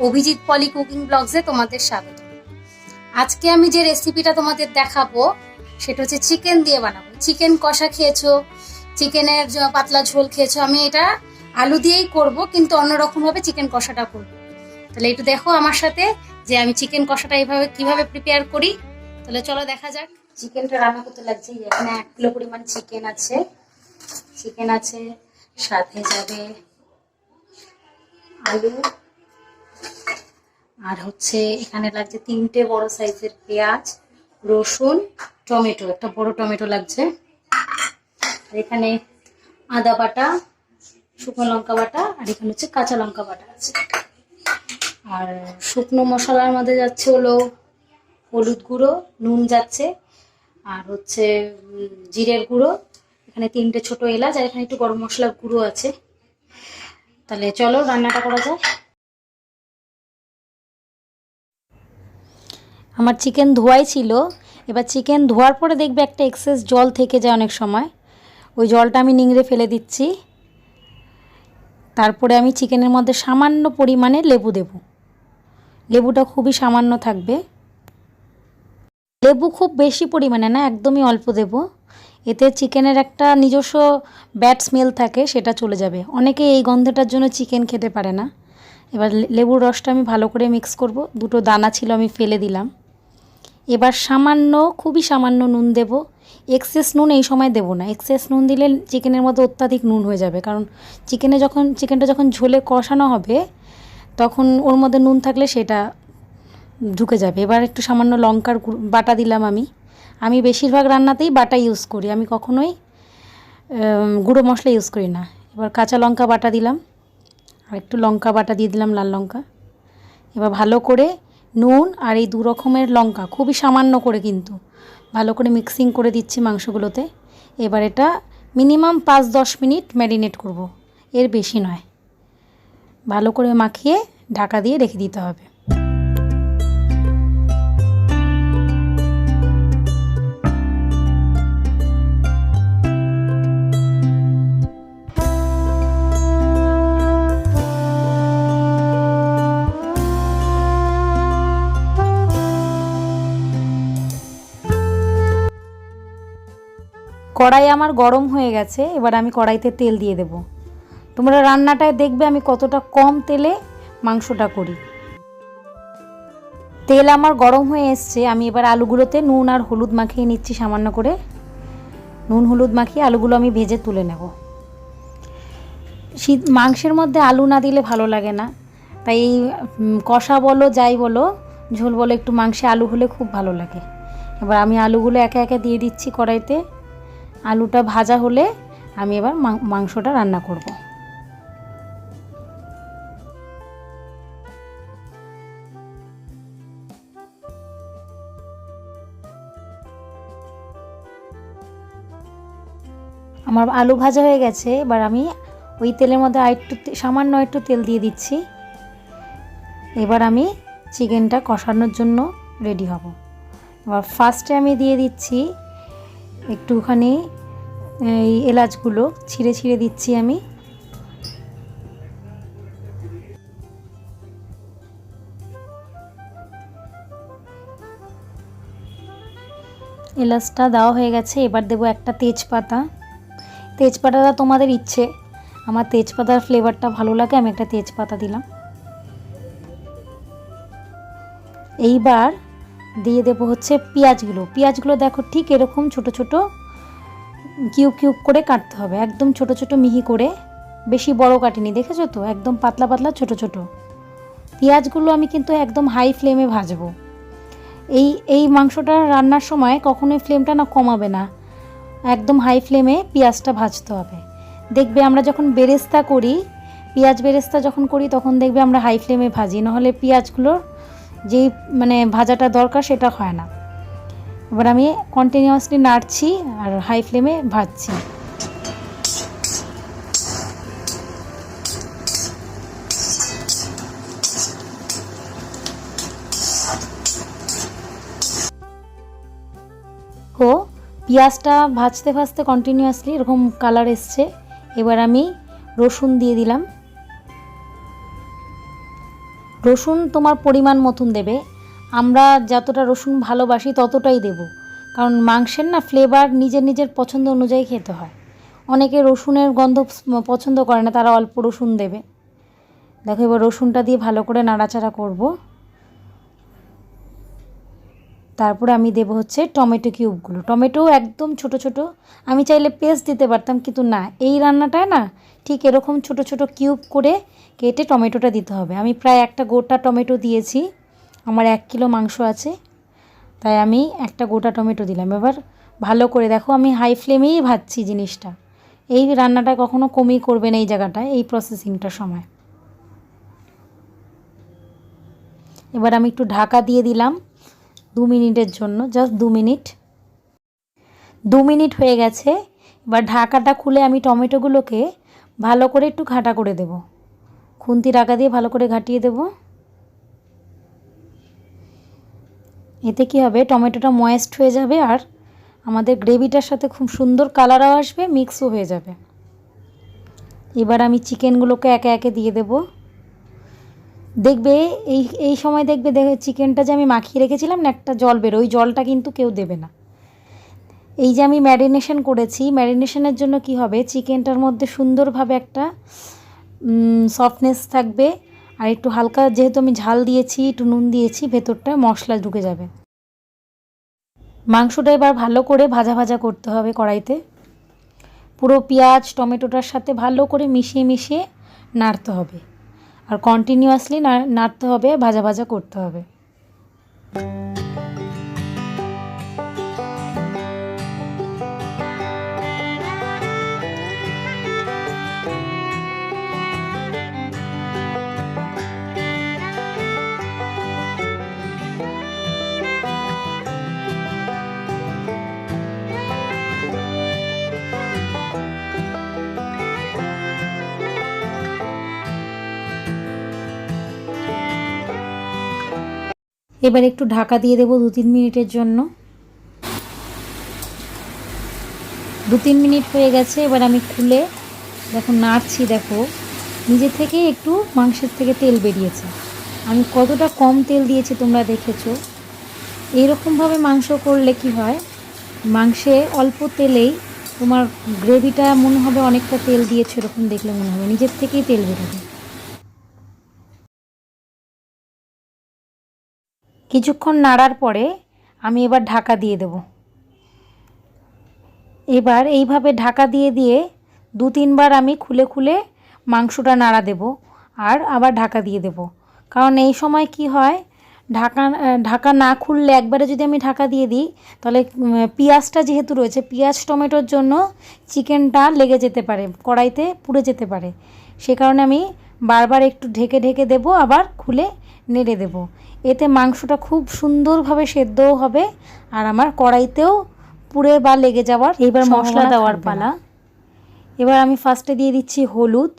অভিজিৎ পলি cooking ব্লগসে তোমাদের স্বাগত। আজকে আমি যে রেসিপিটা তোমাদের দেখাবো সেটা হচ্ছে চিকেন দিয়ে বানাবো। চিকেন কষা খেয়েছো, চিকেনের পাতলা ঝোল খেয়েছো, আমি এটা আলু দিয়েই করব, কিন্তু অন্যরকম ভাবে চিকেন কষাটা করব। তাহলে একটু দেখো আমার সাথে যে আমি চিকেন কষাটা এইভাবে কিভাবে প্রিপেয়ার করি। তাহলে চলো দেখা যাক। চিকেনটা রান্না করতে লাগছে, এখানে 1 কিলো পরিমাণ চিকেন আছে, সাথে যাবে আলু, আর হচ্ছে এখানে লাগছে 3টে বড় সাইজের পেঁয়াজ, রসুন, টমেটো, একটা বড় টমেটো লাগছে, আর এখানে আদা বাটা, শুকনো লঙ্কা বাটা, আর এখানে হচ্ছে কাঁচা লঙ্কা বাটা আছে। আর শুকনো মশলার মধ্যে যাচ্ছে হলো হলুদ গুঁড়ো, নুন যাচ্ছে, আর হচ্ছে জিরের গুঁড়ো, এখানে 3টে ছোট এলাচ, আর এখানে একটু গরম মশলার গুঁড়ো আছে। তাহলে চলো রান্নাটা করা যায়। আমার চিকেন ধোয়াই ছিল, এবার চিকেন ধোয়ার পরে দেখবে একটা এক্সেস জল থেকে যায় অনেক সময়, ওই জলটা আমি নিংড়ে ফেলে দিচ্ছি। তারপরে আমি চিকেনের মধ্যে সামান্য পরিমাণে লেবু দেব, লেবুটা খুবই সামান্য থাকবে, লেবু খুব বেশি পরিমাণে না, একদমই অল্প দেব, এতে চিকেনের একটা নিজস্ব ব্যাড স্মেল থাকে, সেটা চলে যাবে। অনেকে এই গন্ধটার জন্য চিকেন খেতে পারে না। এবার লেবুর রসটা আমি ভালো করে মিক্স করব, 2টো দানা ছিল আমি ফেলে দিলাম। এবার সামান্য, খুবই সামান্য নুন দেব। এক্সেস নুন এই সময় দেব না, এক্সেস নুন দিলে চিকেনের মধ্যে অত্যাধিক নুন হয়ে যাবে, কারণ চিকেনটা যখন ঝোলে কষানো হবে তখন ওর মধ্যে নুন থাকলে সেটা ঢুকে যাবে। এবার একটু সামান্য লঙ্কার বাটা দিলাম। আমি বেশিরভাগ রান্নাতেই বাটা ইউজ করি, আমি কখনোই গুঁড়ো মশলা ইউজ করি না। এবার কাঁচা লঙ্কা বাটা দিলাম, আর একটু লঙ্কা বাটা দিয়ে দিলাম, লাল লঙ্কা। এবার ভালো করে নুন আর এই 2 রকমের লঙ্কা খুবই সামান্য করে কিন্তু ভালো করে মিক্সিং করে দিচ্ছি মাংসগুলোতে। এবার এটা মিনিমাম 5-10 মিনিট ম্যারিনেট করব, এর বেশি নয়। ভালো করে মাখিয়ে ঢাকা দিয়ে রেখে দিতে হবে। কড়াই আমার গরম হয়ে গেছে, এবার আমি কড়াইতে তেল দিয়ে দেব। তোমরা রান্নাটায় দেখবে আমি কতটা কম তেলে মাংসটা করি। তেল আমার গরম হয়ে এসছে, আমি এবার আলুগুলোতে নুন আর হলুদ মাখিয়ে নিচ্ছি, সামান্য করে নুন হলুদ মাখিয়ে আলুগুলো আমি ভেজে তুলে নেব। মাংসের মধ্যে আলু না দিলে ভালো লাগে না, তাই কষা বলো যাই বলো, ঝোল বলো, একটু মাংসে আলু হলে খুব ভালো লাগে। এবার আমি আলুগুলো একে একে দিয়ে দিচ্ছি কড়াইতে। আলুটা ভাজা হলে আমি এবার মাংসটা রান্না করব। আমার আলু ভাজা হয়ে গেছে, এবার আমি ওই তেলের মধ্যে সামান্য একটু তেল দিয়ে দিচ্ছি। এবার আমি চিকেনটা কষানোর জন্য রেডি হব। এবার ফার্স্টে আমি দিয়ে দিচ্ছি একটুখানি এই এলাচগুলো ছিঁড়ে ছিঁড়ে দিচ্ছি আমি। এলাচটা দেওয়া হয়ে গেছে, এবার দেবো একটা তেজপাতা। তেজপাতাটা তোমাদের ইচ্ছে, আমার তেজপাতার ফ্লেভারটা ভালো লাগে, আমি একটা তেজপাতা দিলাম। এইবার দিয়ে দেবো হচ্ছে পেঁয়াজগুলো দেখো ঠিক এরকম ছোট ছোট কিউব কিউব করে কাটতে হবে, একদম ছোট ছোট মিহি করে, বেশি বড় কাটিনি, দেখেছো তো, একদম পাতলা পাতলা ছোট ছোট পেঁয়াজগুলো আমি কিন্তু একদম হাই ফ্লেমে ভাজবো। এই মাংসটা রান্নার সময় কখনোই ফ্লেমটা না কমাবে না, একদম হাই ফ্লেমে পেঁয়াজটা ভাজতে হবে। দেখবে আমরা যখন বেরেস্তা করি, পেঁয়াজ বেরেস্তা যখন করি, তখন দেখবে আমরা হাই ফ্লেমে ভাজি, নাহলে পেঁয়াজগুলোর যেই ভাজাটা দরকার সেটা হয় না। এবার আমি কন্টিনিউয়াসলি নাড়ছি আর হাই ফ্লেমে ভাজছি। ও পেঁয়াজটা ভাজতে ভাজতে কন্টিনিউয়াসলি এরকম কালার এসছে। এবার আমি রসুন দিয়ে দিলাম, রসুন তোমার পরিমাণ মতন দেবে, আমরা যতটা রসুন ভালোবাসি ততটাই দেব, কারণ মাংসের না ফ্লেভার নিজের নিজের পছন্দ অনুযায়ী খেতে হয়। অনেকে রসুনের গন্ধ পছন্দ করে না, তারা অল্প রসুন দেবে। দেখো এবার রসুনটা দিয়ে ভালো করে নাড়াচাড়া করব। তারপরে আমি দেব হচ্ছে টমেটো কিউবগুলো। টমেটো একদম ছোট ছোট, আমি চাইলে পেস্ট দিতে পারতাম, কিন্তু না, এই রান্নাটায় না ঠিক এরকম ছোট ছোট কিউব করে কেটে টমেটোটা দিতে হবে। আমি প্রায় একটা গোটা টমেটো দিয়েছি, আমার 1 কিলো মাংস আছে, তাই আমি একটা গোটা টমেটো দিলাম। এবার ভালো করে দেখো, আমি হাই ফ্লেমেই ভাজছি জিনিসটা। এই রান্নাটা কখনো কমই করবে না এই জায়গাটায়, এই প্রসেসিংটার সময়। এবার আমি একটু ঢাকা দিয়ে দিলাম 2 মিনিটের জন্য, জাস্ট 2 মিনিট। 2 মিনিট হয়ে গেছে। এবার ঢাকাটা খুলে আমি টমেটোগুলোকে ভালো করে একটু ঘাটা করে দেব, খুন্তি ঢাকা দিয়ে ভালো করে ঘাটিয়ে দেব। এতে কি হবে, টমেটোটা ময়েস্ট হয়ে যাবে আর আমাদের গ্রেভিটার সাথে খুব সুন্দর কালারও আসবে, মিক্সও হয়ে যাবে। এবার আমি চিকেনগুলোকে একে একে দিয়ে দেব। দেখবে এই সময় দেখবে চিকেনটা যে আমি মাখিয়ে রেখেছিলাম না, একটা জল বেরো, ওই জলটা কিন্তু কেউ দেবে না। এই যে আমি ম্যারিনেশন করেছি, ম্যারিনেশনের জন্য কি হবে, চিকেনটার মধ্যে সুন্দরভাবে একটা সফটনেস থাকবে, আর একটু হালকা, যেহেতু আমি ঝাল দিয়েছি, একটু নুন দিয়েছি, ভেতরটা মশলা ঢুকে যাবে। মাংসটা এবার ভালো করে ভাজা ভাজা করতে হবে কড়াইতে, পুরো পেঁয়াজ টমেটোটার সাথে ভালো করে মিশিয়ে মিশিয়ে নাড়তে হবে, আর কন্টিনিউয়াসলি নাড়তে হবে, ভাজা ভাজা করতে হবে। এবার একটু ঢাকা দিয়ে দেবো 2-3 মিনিটের জন্য। 2-3 মিনিট হয়ে গেছে। এবার আমি খুলে দেখো নাড়ছি, দেখো নিজে থেকে একটু মাংসের থেকে তেল বেরিয়েছে। আমি কতটা কম তেল দিয়েছি তোমরা দেখেছো। এইরকমভাবে মাংস করলে কি হয়, মাংসে অল্প তেলেই তোমার গ্রেভিটা মনে হবে অনেকটা তেল দিয়েছো, এরকম দেখলে মনে হবে নিজের থেকেই তেল বেরোবে। কিছুক্ষণ নাড়ার পরে আমি এবার ঢাকা দিয়ে দেব। এবার এইভাবে ঢাকা দিয়ে দিয়ে 2-3 বার আমি খুলে খুলে মাংসটা নাড়া দেব, আর আবার ঢাকা দিয়ে দেব। কারণ এই সময় কি হয়, ঢাকা না খুললে, একবারে যদি আমি ঢাকা দিয়ে দিই, তাহলে পেঁয়াজটা যেহেতু রয়েছে, পেঁয়াজ টমেটোর জন্য চিকেনটা লেগে যেতে পারে, কড়াইতে পুড়ে যেতে পারে। সে কারণে আমি বারবার একটু ঢেকে ঢেকে দেব, আবার খুলে নেড়ে দেব। এতে মাংসটা খুব সুন্দরভাবে সেদ্ধও হবে, আর আমার কড়াইতেও পুড়ে বা লেগে যাওয়ার এবার মশলা দেওয়ার পালা। এবার আমি ফার্স্টে দিয়ে দিচ্ছি হলুদ।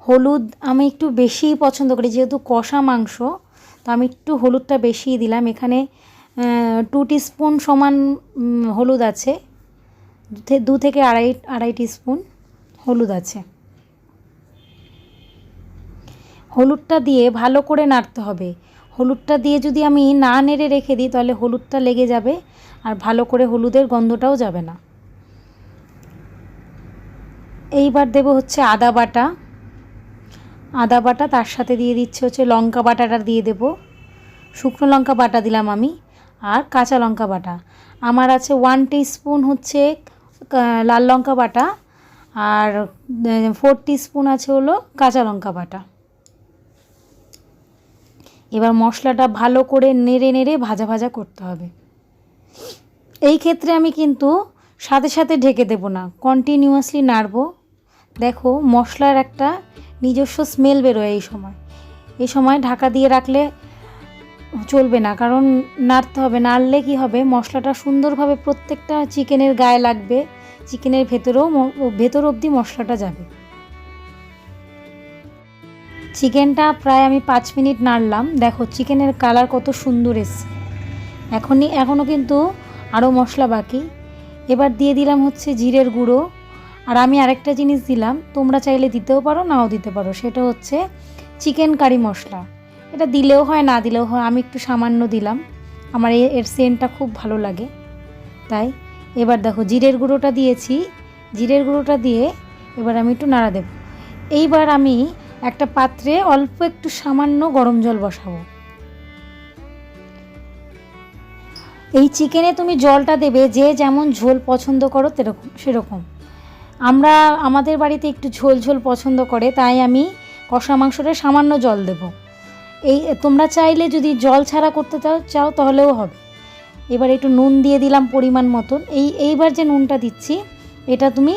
হলুদ আমি একটু বেশিই পছন্দ করি, যেহেতু কষা মাংস, তো আমি একটু হলুদটা বেশিই দিলাম। এখানে 2 টিস্পুন সমান হলুদ আছে, 2 থেকে আড়াই টিস্পুন হলুদ আছে। হলুদটা দিয়ে ভালো করে নাড়তে হবে। হলুদটা দিয়ে যদি আমি না নেড়ে রেখে দিই, তাহলে হলুদটা লেগে যাবে, আর ভালো করে হলুদের গন্ধটাও যাবে না। এইবার দেব হচ্ছে আদা বাটা। আদা বাটা, তার সাথে দিয়ে দিচ্ছে হচ্ছে লঙ্কা বাটাটা দিয়ে দেব। শুকনো লঙ্কা বাটা দিলাম আমি, আর কাঁচা লঙ্কা বাটা আমার আছে 1 টিস্পুন হচ্ছে লাল লঙ্কা বাটা, আর 4 টিস্পুন আছে হলো কাঁচা লঙ্কা বাটা। এবার মশলাটা ভালো করে নেড়ে নেড়ে ভাজা ভাজা করতে হবে। এই ক্ষেত্রে আমি কিন্তু সাথে সাথে ঢেকে দেব না, কন্টিনিউয়াসলি নাড়ব। দেখো মশলার একটা নিজস্ব স্মেল বেরোয় এই সময় ঢাকা দিয়ে রাখলে চলবে না, কারণ নাড়তে হবে। নাড়লে কি হবে, মশলাটা সুন্দরভাবে প্রত্যেকটা চিকেনের গায়ে লাগবে, চিকেনের ভেতর অবধি মশলাটা যাবে। চিকেনটা প্রায় আমি 5 মিনিট নাড়লাম। দেখো চিকেনের কালার কত সুন্দর এসছে। এখনও কিন্তু আরও মশলা বাকি। এবার দিয়ে দিলাম হচ্ছে জিরের গুঁড়ো, আর আমি আরেকটা জিনিস দিলাম, তোমরা চাইলে দিতেও পারো নাও দিতে পারো, সেটা হচ্ছে চিকেন কারি মশলা। এটা দিলেও হয় না দিলেও হয়, আমি একটু সামান্য দিলাম, আমার এর সেন্টটা খুব ভালো লাগে তাই। এবার দেখো জিরের গুঁড়োটা দিয়েছি, জিরের গুঁড়োটা দিয়ে এবার আমি একটু নাড়া দেব। এইবার আমি একটা পাত্রে অল্প একটু সামান্য গরম জল বসাবো। এই চিকেনে তুমি জলটা দেবে যে যেমন ঝোল পছন্দ করো সেরকম। আমরা আমাদের বাড়িতে একটু ঝোল ঝোল পছন্দ করে, তাই আমি কষা মাংসটা সামান্য জল দেব। এই তোমরা চাইলে যদি জল ছাড়া করতে চাও তাহলেও হবে। এবার একটু নুন দিয়ে দিলাম পরিমাণ মতন। এইবার যে নুনটা দিচ্ছি এটা তুমি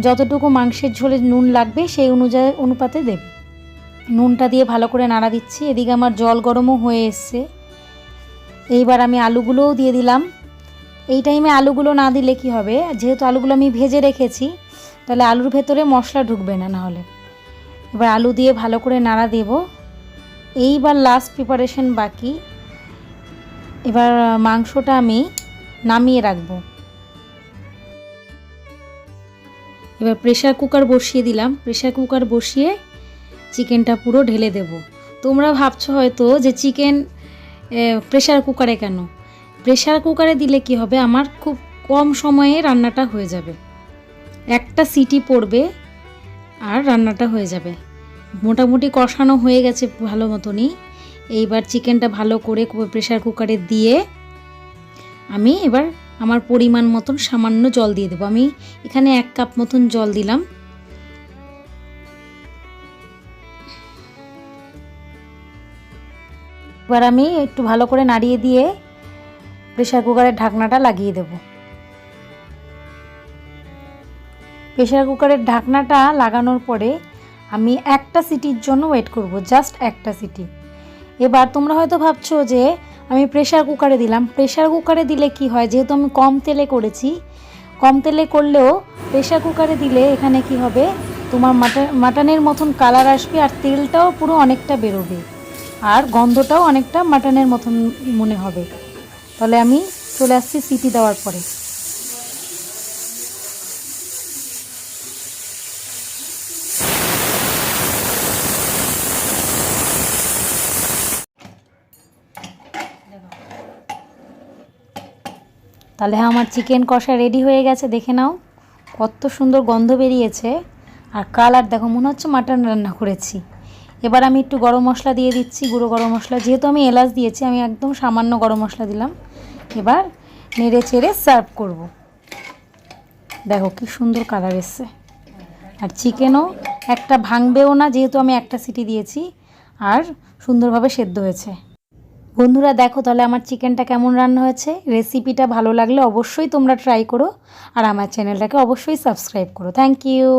যতটুকু মাংসের ঝোলে নুন লাগবে সেই অনুপাতে দেবে। নুনটা দিয়ে ভালো করে নাড়া দিচ্ছি। এদিকে আমার জল গরমও হয়ে এসছে। এইবার আমি আলুগুলোও দিয়ে দিলাম। এই টাইমে আলুগুলো না দিলে কি হবে, যেহেতু আলুগুলো আমি ভেজে রেখেছি তাহলে আলুর ভেতরে মশলা ঢুকবে না নাহলে। এবার আলু দিয়ে ভালো করে নাড়া দেব। এইবার লাস্ট প্রিপারেশন বাকি। এবার মাংসটা আমি নামিয়ে রাখবো। এবার প্রেসার কুকার বসিয়ে দিলাম। প্রেসার কুকার বসিয়ে চিকেনটা পুরো ঢেলে দেব। তোমরা ভাবছো হয়তো যে চিকেন প্রেসার কুকারে কেন? প্রেসার কুকারে দিলে কি হবে, আমার খুব কম সময়ে রান্নাটা হয়ে যাবে। একটা সিটি পড়বে আর রান্নাটা হয়ে যাবে। মোটামুটি কষানো হয়ে গেছে ভালো মতনই। এইবার চিকেনটা ভালো করে প্রেসার কুকারে দিয়ে আমি এবার আমার পরিমাণ মতন সামান্য জল দিয়ে দেবো। আমি এখানে 1 কাপ মতন জল দিলাম। এবার আমি একটু ভালো করে নাড়িয়ে দিয়ে প্রেসার কুকারের ঢাকনাটা লাগিয়ে দেব। প্রেসার কুকারের ঢাকনাটা লাগানোর পরে আমি একটা সিটির জন্য ওয়েট করব, জাস্ট একটা সিটি। এবার তোমরা হয়তো ভাবছো যে আমি প্রেসার কুকারে দিলাম। প্রেসার কুকারে দিলে কি হয়, যেহেতু আমি কম তেলে করেছি, কম তেলে করলেও প্রেসার কুকারে দিলে এখানে কি হবে, তোমার মাটনের মতন কালার আসবে আর তেলটাও পুরো অনেকটা বেরোবে আর গন্ধটাও অনেকটা মাটনের মতন মনে হবে। তাহলে আমি চলে আসছি সিটি দেওয়ার পরে। তাহলে আমার চিকেন কষা রেডি হয়ে গেছে, দেখে নাও কত সুন্দর গন্ধ বেরিয়েছে আর কালার দেখো, মনে হচ্ছে মাটন রান্না করেছি। এবার আমি একটু গরম মশলা দিয়ে দিচ্ছি, গুঁড়ো গরম মশলা। যেহেতু আমি এলাচ দিয়েছি আমি একদম সামান্য গরম মশলা দিলাম। এবার নেড়ে চেড়ে সার্ভ করব। দেখো কি সুন্দর কালার এসছে আর চিকেনও একটা ভাঙবেও না, যেহেতু আমি একটা সিটি দিয়েছি আর সুন্দরভাবে সেদ্ধ হয়েছে। বন্ধুরা দেখো তাহলে আমার চিকেনটা কেমন রান্না হয়েছে। রেসিপিটা ভালো লাগলে অবশ্যই তোমরা ট্রাই করো আর আমার চ্যানেলটাকে অবশ্যই সাবস্ক্রাইব করো। Thank you.